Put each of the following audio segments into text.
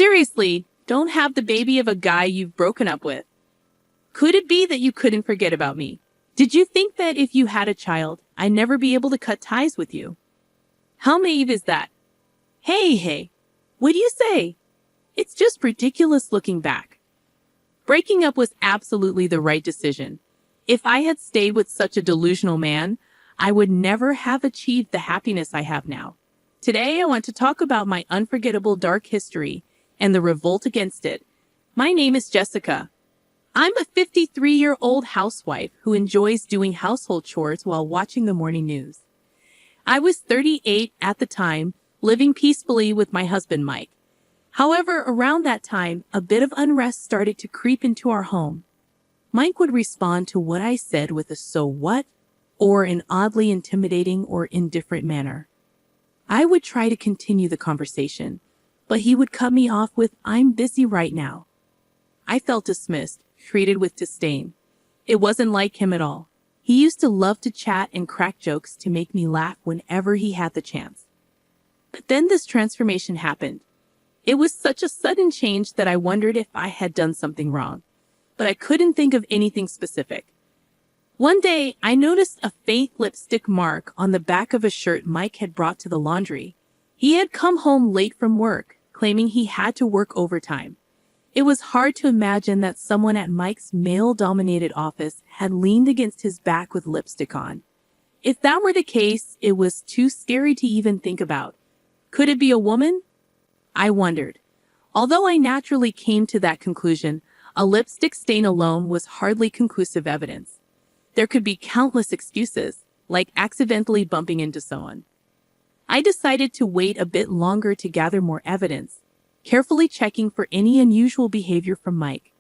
Seriously, don't have the baby of a guy you've broken up with. Could it be that you couldn't forget about me? Did you think that if you had a child, I'd never be able to cut ties with you? How naive is that? Hey, what do you say? It's just ridiculous looking back. Breaking up was absolutely the right decision. If I had stayed with such a delusional man, I would never have achieved the happiness I have now. Today, I want to talk about my unforgettable dark history and the revolt against it. My name is Jessica. I'm a 53-year-old housewife who enjoys doing household chores while watching the morning news. I was 38 at the time, living peacefully with my husband, Mike. However, around that time, a bit of unrest started to creep into our home. Mike would respond to what I said with a "so what?" or an oddly intimidating or indifferent manner. I would try to continue the conversation, but he would cut me off with "I'm busy right now." I felt dismissed, treated with disdain. It wasn't like him at all. He used to love to chat and crack jokes to make me laugh whenever he had the chance. But then this transformation happened. It was such a sudden change that I wondered if I had done something wrong, but I couldn't think of anything specific. One day, I noticed a faint lipstick mark on the back of a shirt Mike had brought to the laundry. He had come home late from work, claiming he had to work overtime. It was hard to imagine that someone at Mike's male-dominated office had leaned against his back with lipstick on. If that were the case, it was too scary to even think about. Could it be a woman? I wondered. Although I naturally came to that conclusion, a lipstick stain alone was hardly conclusive evidence. There could be countless excuses, like accidentally bumping into someone. I decided to wait a bit longer to gather more evidence, carefully checking for any unusual behavior from Mike.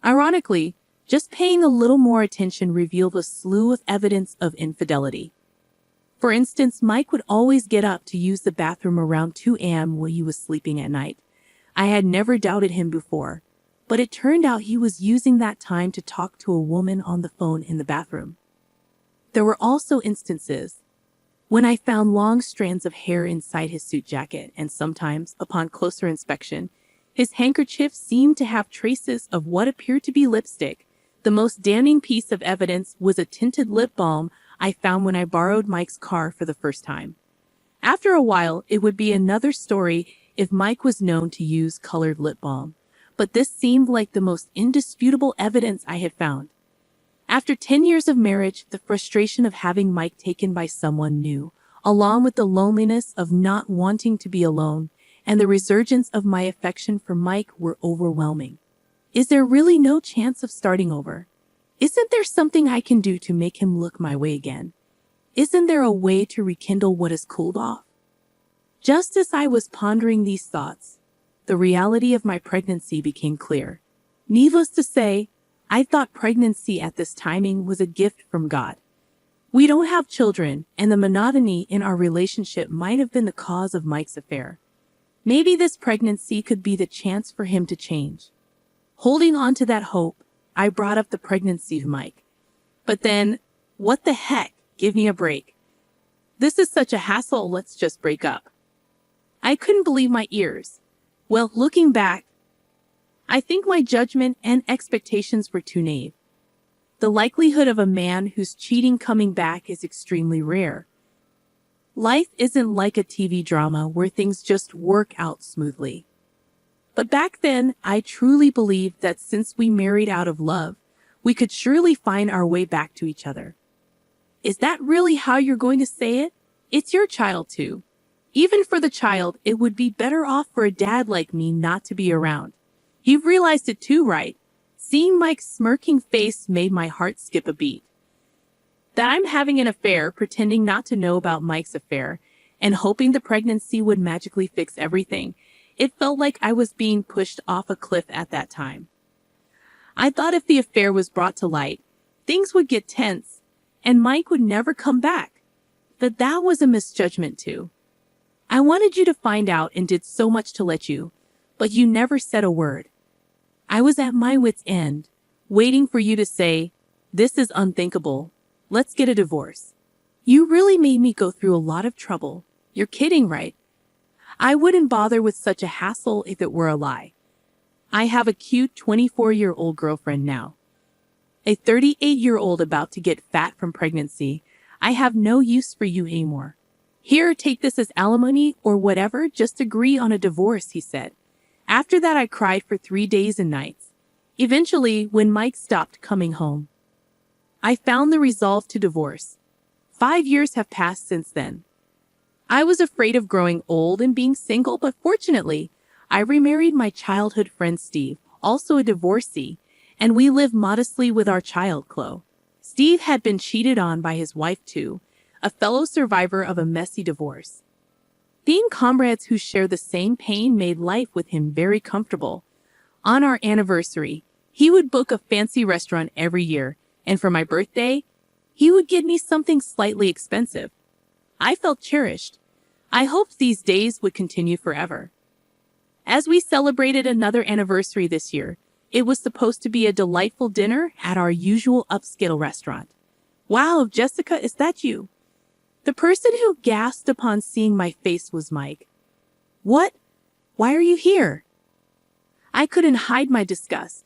Ironically, just paying a little more attention revealed a slew of evidence of infidelity. For instance, Mike would always get up to use the bathroom around 2 a.m. when he was sleeping at night. I had never doubted him before, but it turned out he was using that time to talk to a woman on the phone in the bathroom. There were also instances when I found long strands of hair inside his suit jacket, and sometimes, upon closer inspection, his handkerchief seemed to have traces of what appeared to be lipstick. The most damning piece of evidence was a tinted lip balm I found when I borrowed Mike's car for the first time. After a while, it would be another story if Mike was known to use colored lip balm, but this seemed like the most indisputable evidence I had found. After 10 years of marriage, the frustration of having Mike taken by someone new, along with the loneliness of not wanting to be alone, and the resurgence of my affection for Mike were overwhelming. Is there really no chance of starting over? Isn't there something I can do to make him look my way again? Isn't there a way to rekindle what has cooled off? Just as I was pondering these thoughts, the reality of my pregnancy became clear. Needless to say, I thought pregnancy at this timing was a gift from God. We don't have children, and the monotony in our relationship might have been the cause of Mike's affair. Maybe this pregnancy could be the chance for him to change. Holding on to that hope, I brought up the pregnancy to Mike. But then, what the heck? Give me a break. This is such a hassle, let's just break up. I couldn't believe my ears. Well, looking back, I think my judgment and expectations were too naive. The likelihood of a man who's cheating coming back is extremely rare. Life isn't like a TV drama where things just work out smoothly. But back then, I truly believed that since we married out of love, we could surely find our way back to each other. Is that really how you're going to say it? It's your child too. Even for the child, it would be better off for a dad like me not to be around. You've realized it too, right? Seeing Mike's smirking face made my heart skip a beat. That I'm having an affair, pretending not to know about Mike's affair, and hoping the pregnancy would magically fix everything. It felt like I was being pushed off a cliff at that time. I thought if the affair was brought to light, things would get tense, and Mike would never come back. But that was a misjudgment too. I wanted you to find out and did so much to let you, but you never said a word. I was at my wit's end, waiting for you to say, "This is unthinkable. Let's get a divorce." You really made me go through a lot of trouble. You're kidding, right? I wouldn't bother with such a hassle if it were a lie. I have a cute 24-year-old girlfriend now. A 38-year-old about to get fat from pregnancy. I have no use for you anymore. Here, take this as alimony or whatever, just agree on a divorce, he said. After that, I cried for 3 days and nights. Eventually, when Mike stopped coming home, I found the resolve to divorce. 5 years have passed since then. I was afraid of growing old and being single, but fortunately, I remarried my childhood friend Steve, also a divorcee, and we live modestly with our child, Chloe. Steve had been cheated on by his wife too, a fellow survivor of a messy divorce. Being comrades who share the same pain made life with him very comfortable. On our anniversary, he would book a fancy restaurant every year, and for my birthday, he would get me something slightly expensive. I felt cherished. I hoped these days would continue forever. As we celebrated another anniversary this year, it was supposed to be a delightful dinner at our usual upscale restaurant. Wow, Jessica, is that you? The person who gasped upon seeing my face was Mike. What? Why are you here? I couldn't hide my disgust.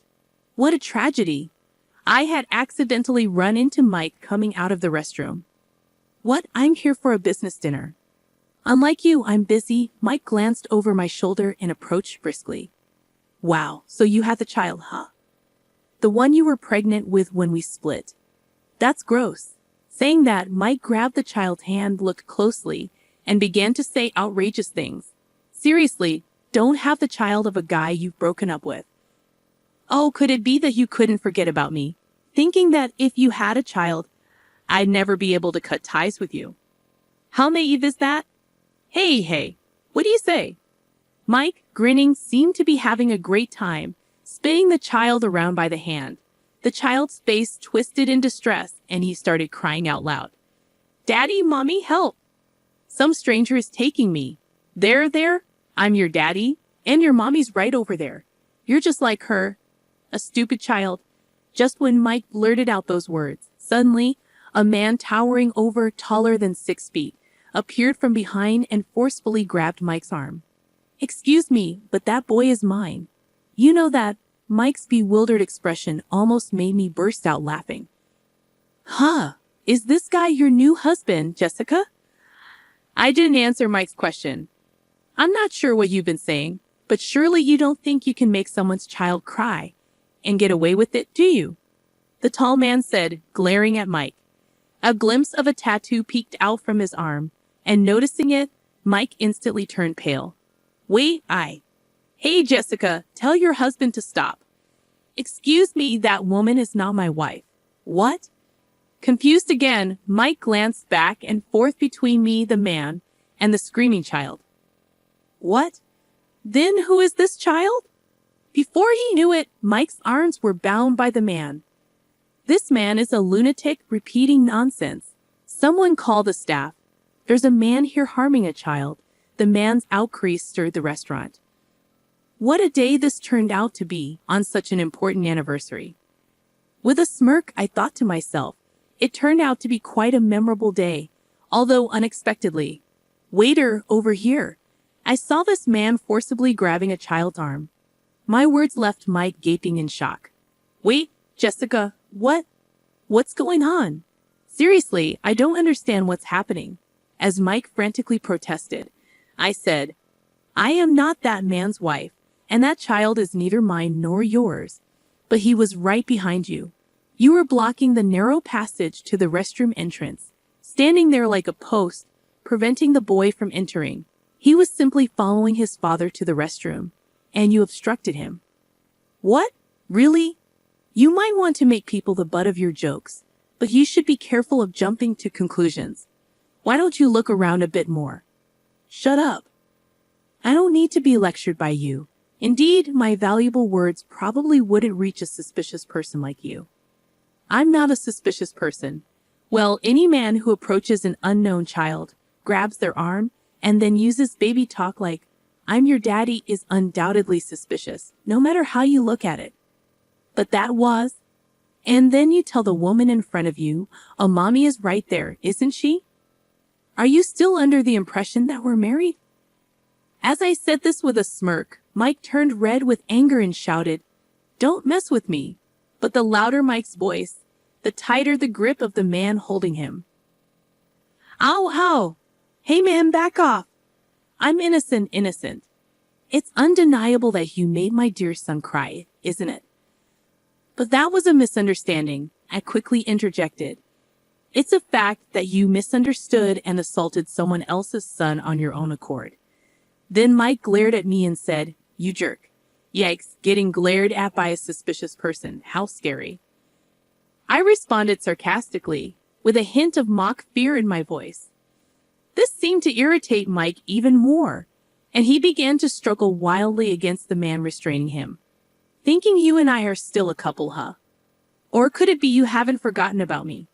What a tragedy. I had accidentally run into Mike coming out of the restroom. What? I'm here for a business dinner. Unlike you, I'm busy. Mike glanced over my shoulder and approached briskly. Wow, so you had the child, huh? The one you were pregnant with when we split. That's gross. Saying that, Mike grabbed the child's hand, looked closely, and began to say outrageous things. Seriously, don't have the child of a guy you've broken up with. Oh, could it be that you couldn't forget about me, thinking that if you had a child, I'd never be able to cut ties with you? How naive is that? Hey, what do you say? Mike, grinning, seemed to be having a great time, spinning the child around by the hand. The child's face twisted in distress, and he started crying out loud. Daddy, Mommy, help! Some stranger is taking me. There, I'm your daddy, and your mommy's right over there. You're just like her. A stupid child. Just when Mike blurted out those words, suddenly, a man towering over, taller than 6 feet, appeared from behind and forcefully grabbed Mike's arm. Excuse me, but that boy is mine. You know that. Mike's bewildered expression almost made me burst out laughing. Huh, is this guy your new husband, Jessica? I didn't answer Mike's question. I'm not sure what you've been saying, but surely you don't think you can make someone's child cry and get away with it, do you? The tall man said, glaring at Mike. A glimpse of a tattoo peeked out from his arm, and noticing it, Mike instantly turned pale. Wait, Hey, Jessica, tell your husband to stop. Excuse me, that woman is not my wife. What? Confused again, Mike glanced back and forth between me, the man, and the screaming child. What? Then who is this child? Before he knew it, Mike's arms were bound by the man. This man is a lunatic repeating nonsense. Someone call the staff. There's a man here harming a child. The man's outcry stirred the restaurant. What a day this turned out to be on such an important anniversary. With a smirk, I thought to myself, it turned out to be quite a memorable day, although unexpectedly. Waiter, over here. I saw this man forcibly grabbing a child's arm. My words left Mike gaping in shock. Wait, Jessica, what? What's going on? Seriously, I don't understand what's happening. As Mike frantically protested, I said, I am not that man's wife. And that child is neither mine nor yours. But he was right behind you. You were blocking the narrow passage to the restroom entrance, standing there like a post, preventing the boy from entering. He was simply following his father to the restroom, and you obstructed him. What? Really? You might want to make people the butt of your jokes, but you should be careful of jumping to conclusions. Why don't you look around a bit more? Shut up. I don't need to be lectured by you. Indeed, my valuable words probably wouldn't reach a suspicious person like you. I'm not a suspicious person. Well, any man who approaches an unknown child, grabs their arm, and then uses baby talk like, I'm your daddy is undoubtedly suspicious, no matter how you look at it. But that was. And then you tell the woman in front of you, a mommy is right there, isn't she? Are you still under the impression that we're married? As I said this with a smirk, Mike turned red with anger and shouted, "Don't mess with me." But the louder Mike's voice, the tighter the grip of the man holding him. "Ow, ow! Hey man, back off! I'm innocent. It's undeniable that you made my dear son cry, isn't it?" "But that was a misunderstanding," I quickly interjected. "It's a fact that you misunderstood and assaulted someone else's son on your own accord." Then Mike glared at me and said, "You jerk." Yikes, getting glared at by a suspicious person. How scary. I responded sarcastically, with a hint of mock fear in my voice. This seemed to irritate Mike even more, and he began to struggle wildly against the man restraining him. "Thinking you and I are still a couple, huh? Or could it be you haven't forgotten about me?"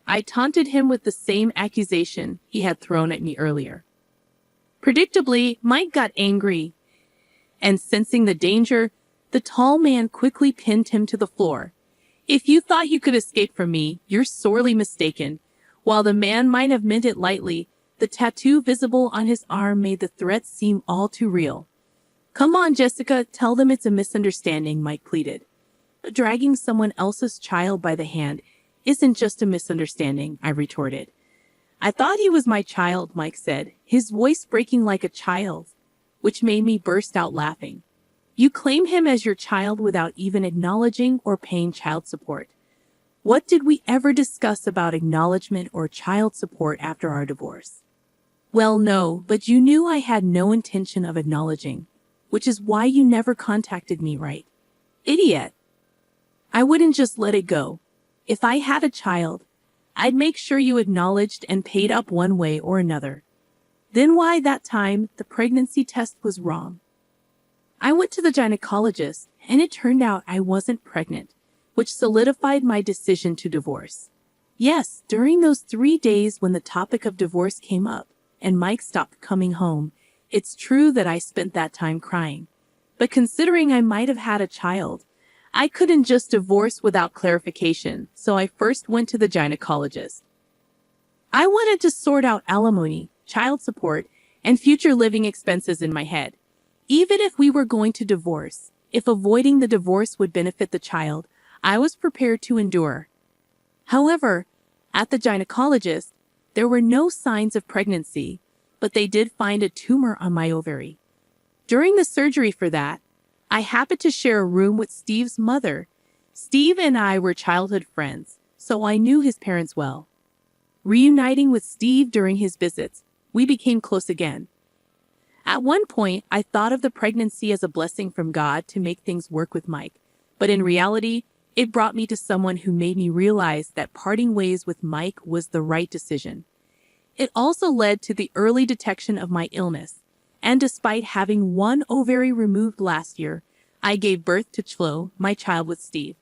I taunted him with the same accusation he had thrown at me earlier. Predictably, Mike got angry, and sensing the danger, the tall man quickly pinned him to the floor. "If you thought you could escape from me, you're sorely mistaken." While the man might have meant it lightly, the tattoo visible on his arm made the threat seem all too real. "Come on, Jessica, tell them it's a misunderstanding," Mike pleaded. "But dragging someone else's child by the hand isn't just a misunderstanding," I retorted. "I thought he was my child," Mike said, his voice breaking like a child's, which made me burst out laughing. "You claim him as your child without even acknowledging or paying child support. What did we ever discuss about acknowledgement or child support after our divorce?" "Well, no, but you knew I had no intention of acknowledging, which is why you never contacted me, right? Idiot. I wouldn't just let it go. If I had a child, I'd make sure you acknowledged and paid up one way or another. Then why that time the pregnancy test was wrong? I went to the gynecologist and it turned out I wasn't pregnant, which solidified my decision to divorce. Yes, during those 3 days when the topic of divorce came up and Mike stopped coming home, it's true that I spent that time crying. But considering I might have had a child, I couldn't just divorce without clarification, so I first went to the gynecologist. I wanted to sort out alimony, child support, and future living expenses in my head. Even if we were going to divorce, if avoiding the divorce would benefit the child, I was prepared to endure. However, at the gynecologist, there were no signs of pregnancy, but they did find a tumor on my ovary. During the surgery for that, I happened to share a room with Steve's mother. Steve and I were childhood friends, so I knew his parents well. Reuniting with Steve during his visits, we became close again. At one point, I thought of the pregnancy as a blessing from God to make things work with Mike, but in reality, it brought me to someone who made me realize that parting ways with Mike was the right decision. It also led to the early detection of my illness, and despite having one ovary removed last year, I gave birth to Chloe, my child with Steve.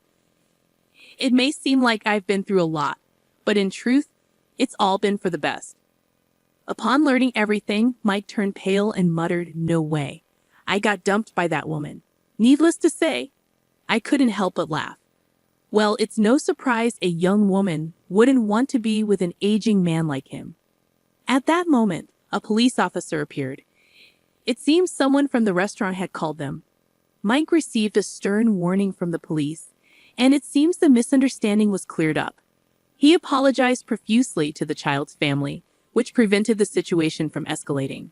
It may seem like I've been through a lot, but in truth, it's all been for the best. Upon learning everything, Mike turned pale and muttered, "No way. I got dumped by that woman." Needless to say, I couldn't help but laugh. Well, it's no surprise a young woman wouldn't want to be with an aging man like him. At that moment, a police officer appeared. It seems someone from the restaurant had called them. Mike received a stern warning from the police, and it seems the misunderstanding was cleared up. He apologized profusely to the child's family, which prevented the situation from escalating.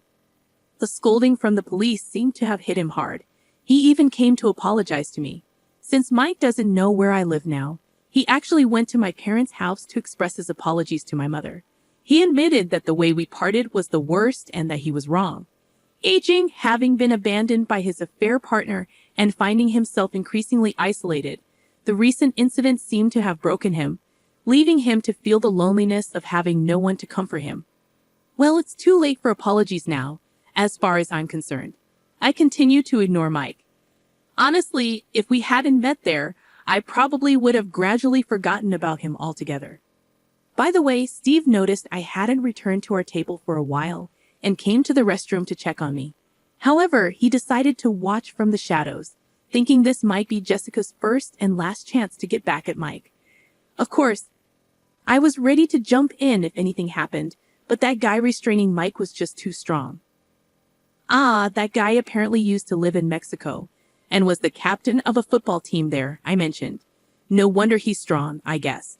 The scolding from the police seemed to have hit him hard. He even came to apologize to me. Since Mike doesn't know where I live now, he actually went to my parents' house to express his apologies to my mother. He admitted that the way we parted was the worst and that he was wrong. Aging, having been abandoned by his affair partner, and finding himself increasingly isolated, the recent incident seemed to have broken him, leaving him to feel the loneliness of having no one to comfort him. Well, it's too late for apologies now, as far as I'm concerned. I continue to ignore Mike. Honestly, if we hadn't met there, I probably would have gradually forgotten about him altogether. By the way, Steve noticed I hadn't returned to our table for a while and came to the restroom to check on me. However, he decided to watch from the shadows, thinking this might be Jessica's first and last chance to get back at Mike. Of course, I was ready to jump in if anything happened, but that guy restraining Mike was just too strong. Ah, that guy apparently used to live in Mexico and was the captain of a football team there, I mentioned. No wonder he's strong, I guess.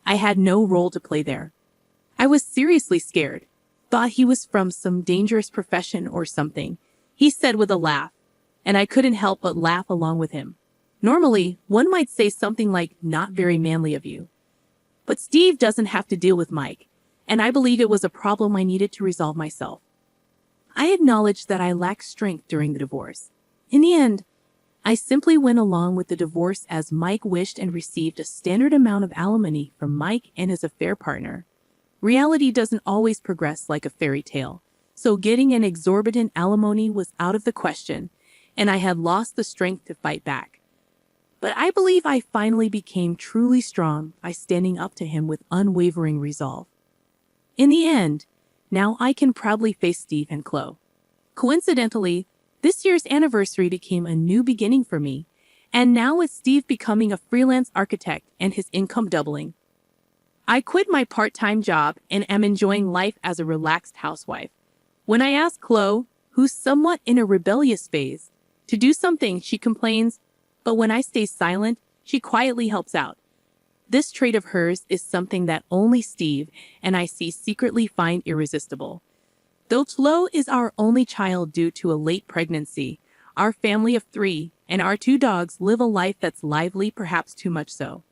I had no role to play there. I was seriously scared. Thought he was from some dangerous profession or something, he said with a laugh, and I couldn't help but laugh along with him. Normally, one might say something like, not very manly of you. But Steve doesn't have to deal with Mike, and I believe it was a problem I needed to resolve myself. I acknowledged that I lacked strength during the divorce. In the end, I simply went along with the divorce as Mike wished and received a standard amount of alimony from Mike and his affair partner. Reality doesn't always progress like a fairy tale, so getting an exorbitant alimony was out of the question, and I had lost the strength to fight back. But I believe I finally became truly strong by standing up to him with unwavering resolve. In the end, now I can proudly face Steve and Chloe. Coincidentally, this year's anniversary became a new beginning for me, and now with Steve becoming a freelance architect and his income doubling. I quit my part-time job and am enjoying life as a relaxed housewife. When I ask Chloe, who's somewhat in a rebellious phase, to do something, she complains, but when I stay silent, she quietly helps out. This trait of hers is something that only Steve and I secretly find irresistible. Though Chloe is our only child due to a late pregnancy, our family of 3 and our 2 dogs live a life that's lively, perhaps too much so.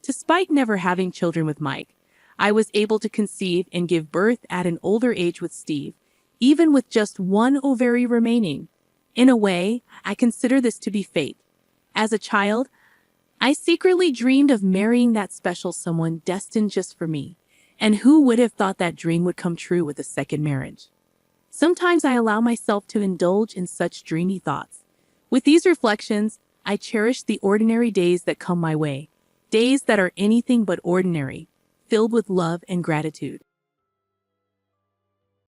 Despite never having children with Mike, I was able to conceive and give birth at an older age with Steve, even with just 1 ovary remaining. In a way, I consider this to be fate. As a child, I secretly dreamed of marrying that special someone destined just for me, and who would have thought that dream would come true with a second marriage? Sometimes I allow myself to indulge in such dreamy thoughts. With these reflections, I cherish the ordinary days that come my way, days that are anything but ordinary, filled with love and gratitude.